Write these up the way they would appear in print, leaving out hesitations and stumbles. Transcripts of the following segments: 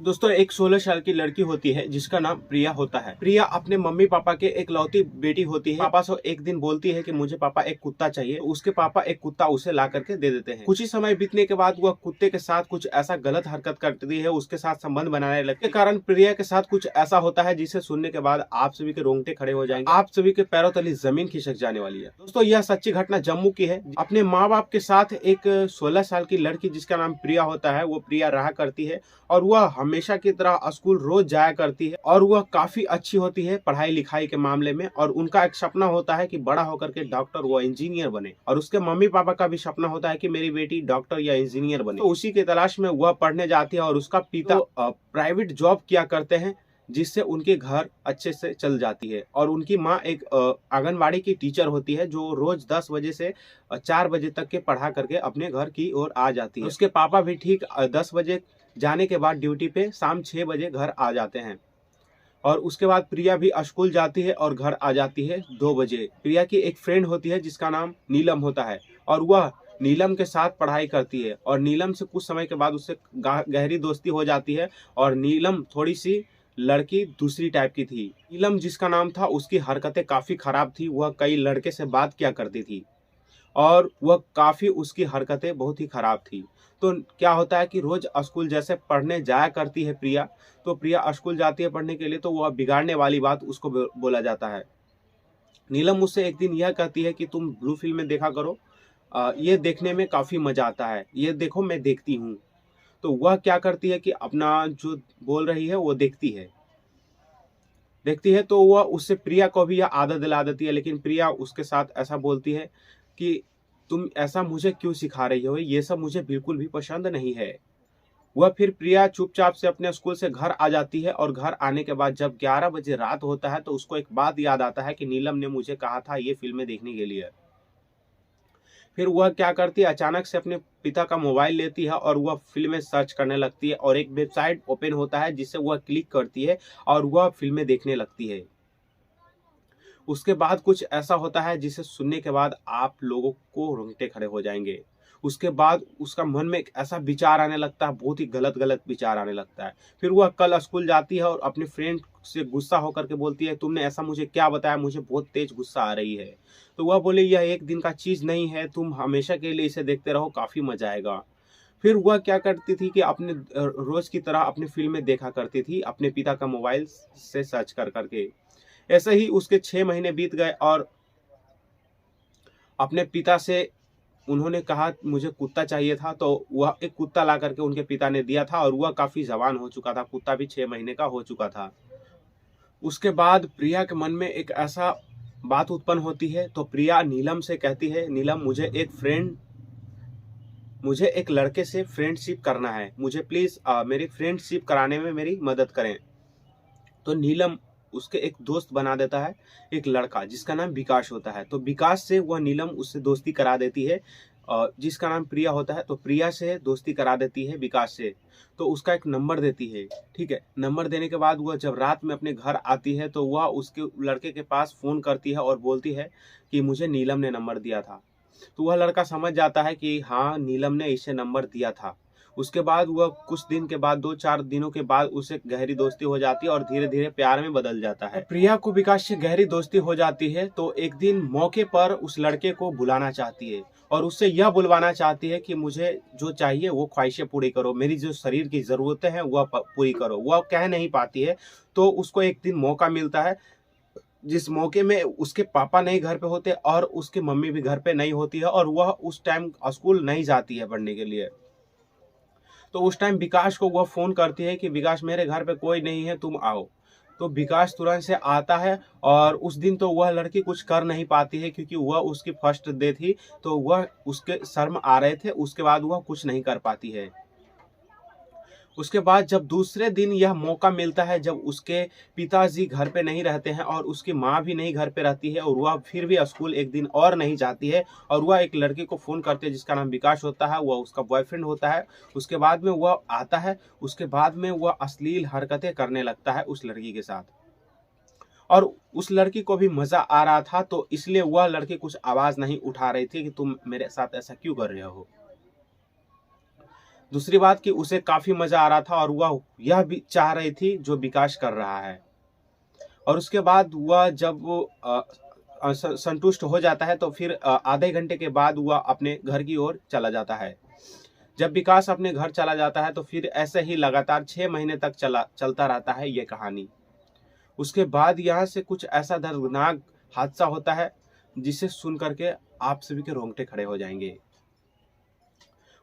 दोस्तों एक 16 साल की लड़की होती है जिसका नाम प्रिया होता है। प्रिया अपने मम्मी पापा के एक लौती बेटी होती है। पापा से एक दिन बोलती है कि मुझे पापा एक कुत्ता चाहिए। उसके पापा एक कुत्ता उसे ला करके दे देते हैं। कुछ ही समय बीतने के बाद वह कुत्ते के साथ कुछ ऐसा गलत हरकत करती है, उसके साथ संबंध बनाने लगती है। कारण प्रिया के साथ कुछ ऐसा होता है जिसे सुनने के बाद आप सभी के रोंगटे खड़े हो जाएंगे, आप सभी के पैरों तले जमीन खिसक जाने वाली है। दोस्तों यह सच्ची घटना जम्मू की है। अपने माँ बाप के साथ एक 16 साल की लड़की जिसका नाम प्रिया होता है, वो प्रिया रहा करती है और वह हमेशा की तरह स्कूल रोज जाया करती है और वह काफी अच्छी होती है पढ़ाई लिखाई के मामले में। और उनका एक सपना होता है कि बड़ा होकर के डॉक्टर व इंजीनियर बने, और उसके मम्मी पापा का भी सपना होता है कि मेरी बेटी डॉक्टर या इंजीनियर बने। तो उसी के तलाश में वह पढ़ने जाती है और उसका पिता प्राइवेट जॉब किया करते हैं, जिससे उनके घर अच्छे से चल जाती है। और उनकी माँ एक आंगनबाड़ी की टीचर होती है जो रोज 10 बजे से 4 बजे तक के पढ़ा करके अपने घर की ओर आ जाती है। उसके पापा भी ठीक 10 बजे जाने के बाद ड्यूटी पे शाम 6 बजे घर आ जाते हैं। और उसके बाद प्रिया भी स्कूल जाती है और घर आ जाती है 2 बजे। प्रिया की एक फ्रेंड होती है जिसका नाम नीलम होता है और वह नीलम के साथ पढ़ाई करती है। और नीलम से कुछ समय के बाद उससे गहरी दोस्ती हो जाती है। और नीलम थोड़ी सी लड़की दूसरी टाइप की थी। नीलम जिसका नाम था, उसकी हरकतें काफी खराब थी। वह कई लड़के से बात किया करती थी और वह काफी उसकी हरकतें बहुत ही खराब थी। तो क्या होता है कि रोज स्कूल जैसे पढ़ने जाया करती है प्रिया, तो प्रिया स्कूल जाती है पढ़ने के लिए, तो वह बिगाड़ने वाली बात उसको बोला जाता है। नीलम मुझसे एक दिन यह कहती है कि तुम ब्लू फिल्म में देखा करो, ये देखने में काफी मजा आता है, ये देखो मैं देखती हूँ। तो वह क्या करती है कि अपना जो बोल रही है वो देखती है तो वह उससे प्रिया को भी यह आदत दिला देती है। लेकिन प्रिया उसके साथ ऐसा बोलती है कि तुम ऐसा मुझे क्यों सिखा रही हो, ये सब मुझे बिल्कुल भी पसंद नहीं है। वह फिर प्रिया चुपचाप से अपने स्कूल से घर आ जाती है। और घर आने के बाद जब 11 बजे रात होता है तो उसको एक बात याद आता है कि नीलम ने मुझे कहा था ये फिल्में देखने के लिए। फिर वह क्या करती है, अचानक से अपने पिता का मोबाइल लेती है और वह फिल्में सर्च करने लगती है। और एक वेबसाइट ओपन होता है जिसे वह क्लिक करती है और वह फिल्में देखने लगती है। उसके बाद कुछ ऐसा होता है जिसे सुनने के बाद आप लोगों को रोंगटे खड़े हो जाएंगे। उसके बाद उसका मन में एक ऐसा विचार आने लगता है, बहुत ही गलत गलत विचार आने लगता है। फिर वह कल स्कूल जाती है और अपने फ्रेंड से गुस्सा होकर के बोलती है, तुमने ऐसा मुझे क्या बताया, मुझे बहुत तेज गुस्सा आ रही है। तो वह बोले, यह एक दिन का चीज नहीं है, तुम हमेशा के लिए इसे देखते रहो, काफी मजा आएगा। फिर वह क्या करती थी कि अपने रोज की तरह अपनी फिल्में देखा करती थी अपने पिता का मोबाइल से सर्च कर करके। ऐसे ही उसके 6 महीने बीत गए और अपने पिता से उन्होंने कहा मुझे कुत्ता चाहिए था, तो वह एक कुत्ता ला करके उनके पिता ने दिया था। और वह काफी जवान हो चुका था, कुत्ता भी 6 महीने का हो चुका था। उसके बाद प्रिया के मन में एक ऐसा बात उत्पन्न होती है, तो प्रिया नीलम से कहती है, नीलम मुझे एक लड़के से फ्रेंडशिप करना है, मुझे प्लीज मेरी फ्रेंडशिप कराने में मेरी मदद करें। तो नीलम उसके एक दोस्त बना देता है, एक लड़का जिसका नाम विकास होता है। तो विकास से वह नीलम उससे दोस्ती करा देती है, जिसका नाम प्रिया होता है। तो प्रिया से दोस्ती करा देती है विकास से। तो उसका एक नंबर देती है। ठीक है, नंबर देने के बाद वह जब रात में अपने घर आती है तो वह उसके लड़के के पास फोन करती है और बोलती है कि मुझे नीलम ने नंबर दिया था। तो वह लड़का समझ जाता है कि हाँ, नीलम ने इसे नंबर दिया था। उसके बाद वह कुछ दिन के बाद, 2-4 दिनों के बाद उसे गहरी दोस्ती हो जाती है और धीरे धीरे प्यार में बदल जाता है। प्रिया को विकास से गहरी दोस्ती हो जाती है तो एक दिन मौके पर उस लड़के को बुलाना चाहती है और उससे यह बुलवाना चाहती है कि मुझे जो चाहिए वो ख्वाहिशें पूरी करो, मेरी जो शरीर की जरूरतें हैं वह पूरी करो। वह कह नहीं पाती है तो उसको एक दिन मौका मिलता है, जिस मौके में उसके पापा नहीं घर पे होते और उसकी मम्मी भी घर पे नहीं होती है और वह उस टाइम स्कूल नहीं जाती है पढ़ने के लिए। तो उस टाइम विकास को वह फोन करती है कि विकास मेरे घर पे कोई नहीं है, तुम आओ। तो विकास तुरंत से आता है और उस दिन तो वह लड़की कुछ कर नहीं पाती है क्योंकि वह उसकी फर्स्ट डे थी, तो वह उसके शर्म आ रहे थे। उसके बाद वह कुछ नहीं कर पाती है। उसके बाद जब दूसरे दिन यह मौका मिलता है, जब उसके पिताजी घर पे नहीं रहते हैं और उसकी माँ भी नहीं घर पे रहती है और वह फिर भी स्कूल एक दिन और नहीं जाती है, और वह एक लड़के को फोन करती है जिसका नाम विकास होता है, वह उसका बॉयफ्रेंड होता है। उसके बाद में वह आता है, उसके बाद में वह अश्लील हरकतें करने लगता है उस लड़की के साथ। और उस लड़की को भी मजा आ रहा था, तो इसलिए वह लड़की कुछ आवाज नहीं उठा रही थी कि तुम मेरे साथ ऐसा क्यों कर रहे हो। दूसरी बात कि उसे काफी मजा आ रहा था और वह यह भी चाह रही थी जो विकास कर रहा है। और उसके बाद वह जब वो संतुष्ट हो जाता है तो फिर आधे घंटे के बाद वह अपने घर की ओर चला जाता है। जब विकास अपने घर चला जाता है तो फिर ऐसे ही लगातार 6 महीने तक चलता रहता है ये कहानी। उसके बाद यहाँ से कुछ ऐसा दर्दनाक हादसा होता है जिसे सुन करके आप सभी के रोंगटे खड़े हो जाएंगे।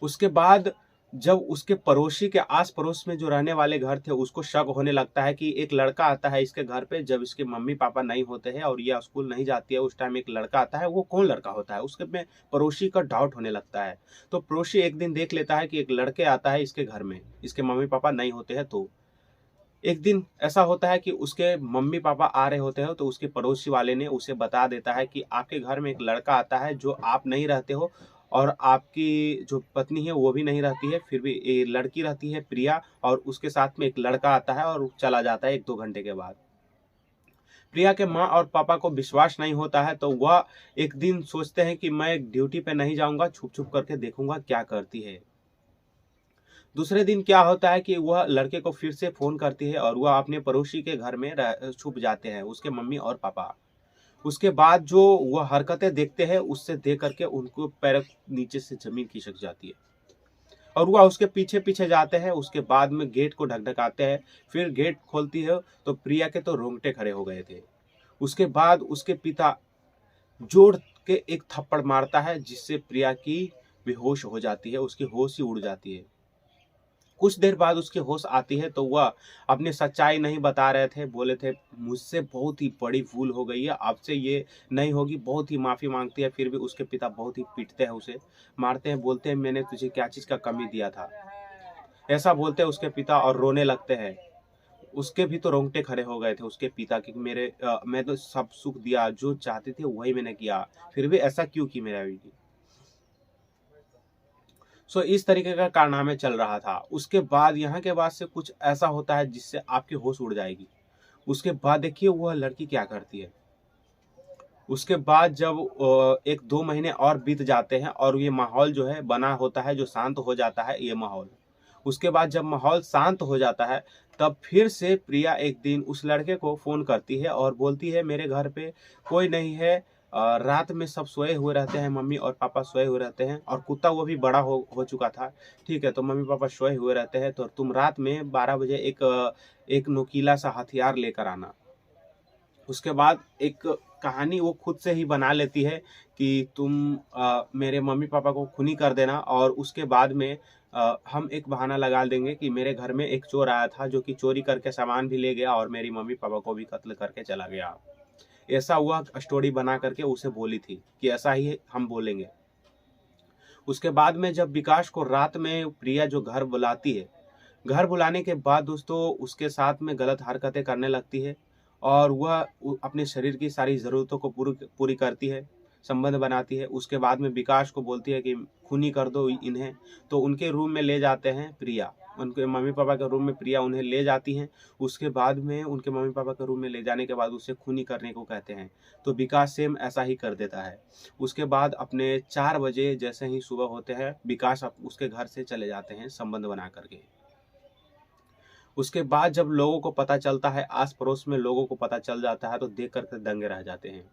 उसके बाद जब उसके पड़ोसी के आस पड़ोस में जो रहने वाले घर थे उसको शक होने लगता है कि एक लड़का आता है इसके घर पे जब इसके मम्मी पापा नहीं होते हैं और यह स्कूल नहीं जाती है, उस टाइम एक लड़का आता है, वो कौन लड़का होता है, उसके में पड़ोसी का डाउट होने लगता है। तो पड़ोसी एक दिन देख लेता है कि एक लड़के आता है इसके घर में, इसके मम्मी पापा नहीं होते हैं। तो एक दिन ऐसा होता है कि उसके मम्मी पापा आ रहे होते हैं तो उसके पड़ोसी वाले ने उसे बता देता है कि आपके घर में एक लड़का आता है जो आप नहीं रहते हो और आपकी जो पत्नी है वो भी नहीं रहती है, फिर भी ये लड़की रहती है प्रिया और उसके साथ में एक लड़का आता है और चला जाता है 1-2 घंटे के बाद। प्रिया के माँ और पापा को विश्वास नहीं होता है तो वह एक दिन सोचते हैं कि मैं ड्यूटी पे नहीं जाऊंगा, छुप छुप करके देखूंगा क्या करती है। दूसरे दिन क्या होता है कि वह लड़के को फिर से फोन करती है और वह अपने पड़ोसी के घर में छुप जाते हैं, उसके मम्मी और पापा। उसके बाद जो वह हरकतें देखते हैं उससे देख करके उनको पैर नीचे से जमीन खिसक जाती है और वह उसके पीछे पीछे जाते हैं। उसके बाद में गेट को ढकढकाते हैं, फिर गेट खोलती है तो प्रिया के तो रोंगटे खड़े हो गए थे। उसके बाद उसके पिता जोर के एक थप्पड़ मारता है जिससे प्रिया की बेहोश हो जाती है, उसकी होश ही उड़ जाती है। कुछ देर बाद उसकी होश आती है तो वह अपनी सच्चाई नहीं बता रहे थे, बोले थे मुझसे बहुत ही बड़ी भूल हो गई है, आपसे ये नहीं होगी, बहुत ही माफी मांगती है। फिर भी उसके पिता बहुत ही पीटते हैं, उसे मारते हैं, बोलते हैं मैंने तुझे क्या चीज का कमी दिया था, ऐसा बोलते हैं उसके पिता और रोने लगते हैं। उसके भी तो रोंगटे खड़े हो गए थे उसके पिता की, मैं तो सब सुख दिया, जो चाहते थे वही मैंने किया, फिर भी ऐसा क्यों की मेरा बेटी। इस तरीके का कारनामे चल रहा था। उसके बाद यहाँ के बाद से कुछ ऐसा होता है जिससे आपकी होश उड़ जाएगी। उसके बाद देखिए वह लड़की क्या करती है। उसके बाद जब 1-2 महीने और बीत जाते हैं और ये माहौल जो है बना होता है, जो शांत हो जाता है ये माहौल। उसके बाद जब माहौल शांत हो जाता है तब फिर से प्रिया एक दिन उस लड़के को फोन करती है और बोलती है मेरे घर पे कोई नहीं है, रात में सब सोए हुए रहते हैं, मम्मी और पापा सोए हुए रहते हैं और कुत्ता वो भी बड़ा हो चुका था। ठीक है, तो मम्मी पापा सोए हुए रहते हैं तो तुम रात में 12 बजे एक नुकीला सा हथियार लेकर आना। उसके बाद एक कहानी वो खुद से ही बना लेती है कि तुम मेरे मम्मी पापा को खूनी कर देना और उसके बाद में हम एक बहाना लगा देंगे कि मेरे घर में एक चोर आया था जो कि चोरी करके सामान भी ले गया और मेरी मम्मी पापा को भी कत्ल करके चला गया। ऐसा हुआ स्टोरी बना करके उसे बोली थी कि ऐसा ही हम बोलेंगे। उसके बाद में जब विकास को रात में प्रिया जो घर बुलाती है, घर बुलाने के बाद दोस्तों उसके साथ में गलत हरकतें करने लगती है और वह अपने शरीर की सारी ज़रूरतों को पूरी करती है, संबंध बनाती है। उसके बाद में विकास को बोलती है कि खूनी कर दो इन्हें, तो उनके रूम में ले जाते हैं प्रिया, उनके मम्मी पापा के रूम में प्रिया उन्हें ले जाती हैं। उसके बाद में उनके मम्मी पापा के रूम में ले जाने के बाद उसे खूनी करने को कहते हैं, तो विकास सेम ऐसा ही कर देता है। उसके बाद अपने 4 बजे जैसे ही सुबह होते हैं विकास उसके घर से चले जाते हैं संबंध बना करके। उसके बाद जब लोगों को पता चलता है, आस पड़ोस में लोगों को पता चल जाता है तो देख करके दंगे रह जाते हैं।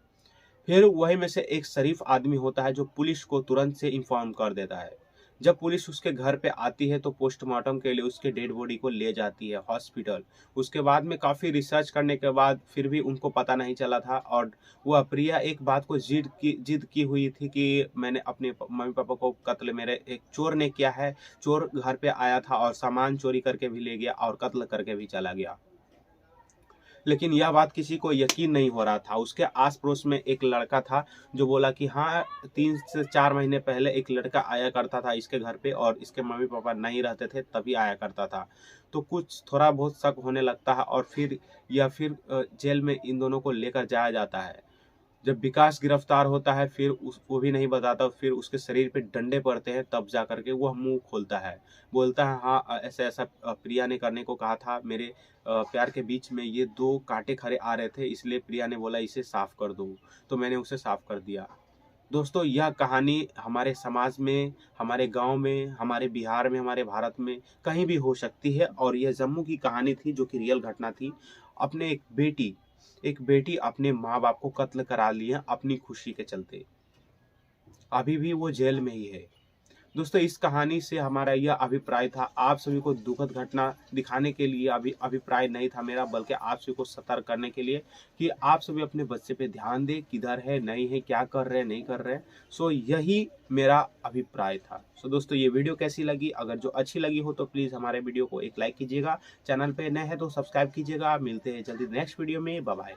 फिर वही में से एक शरीफ आदमी होता है जो पुलिस को तुरंत से इन्फॉर्म कर देता है। जब पुलिस उसके घर पे आती है तो पोस्टमार्टम के लिए उसके डेड बॉडी को ले जाती है हॉस्पिटल। उसके बाद में काफ़ी रिसर्च करने के बाद फिर भी उनको पता नहीं चला था और वह प्रिया एक बात को जिद की हुई थी कि मैंने अपने मम्मी पापा को कत्ल मेरे एक चोर ने किया है। चोर घर पे आया था और सामान चोरी करके भी ले गया और कत्ल करके भी चला गया। लेकिन यह बात किसी को यकीन नहीं हो रहा था। उसके आस पड़ोस में एक लड़का था जो बोला कि हाँ 3 से 4 महीने पहले एक लड़का आया करता था इसके घर पे और इसके मम्मी पापा नहीं रहते थे तभी आया करता था। तो कुछ थोड़ा बहुत शक होने लगता है और फिर जेल में इन दोनों को लेकर जाया जाता है। जब विकास गिरफ्तार होता है फिर वो भी नहीं बताता, फिर उसके शरीर पे डंडे पड़ते हैं तब जा करके वह मुंह खोलता है, बोलता है हाँ ऐसा ऐसा प्रिया ने करने को कहा था, मेरे प्यार के बीच में ये 2 कांटे खड़े आ रहे थे इसलिए प्रिया ने बोला इसे साफ कर दो, तो मैंने उसे साफ कर दिया। दोस्तों यह कहानी हमारे समाज में, हमारे गांव में, हमारे बिहार में, हमारे भारत में कहीं भी हो सकती है और यह जम्मू की कहानी थी जो कि रियल घटना थी। अपने एक बेटी अपने माँ बाप को कत्ल करा ली है अपनी खुशी के चलते। अभी भी वो जेल में ही है। दोस्तों इस कहानी से हमारा यह अभिप्राय था, आप सभी को दुखद घटना दिखाने के लिए अभिप्राय नहीं था मेरा, बल्कि आप सभी को सतर्क करने के लिए कि आप सभी अपने बच्चे पे ध्यान दें, किधर है, नहीं है, क्या कर रहे हैं, नहीं कर रहे हैं। सो यही मेरा अभिप्राय था। सो दोस्तों ये वीडियो कैसी लगी? अगर जो अच्छी लगी हो तो प्लीज़ हमारे वीडियो को एक लाइक कीजिएगा, चैनल पे नए हैं तो सब्सक्राइब कीजिएगा। मिलते हैं जल्दी नेक्स्ट वीडियो में। Bye bye.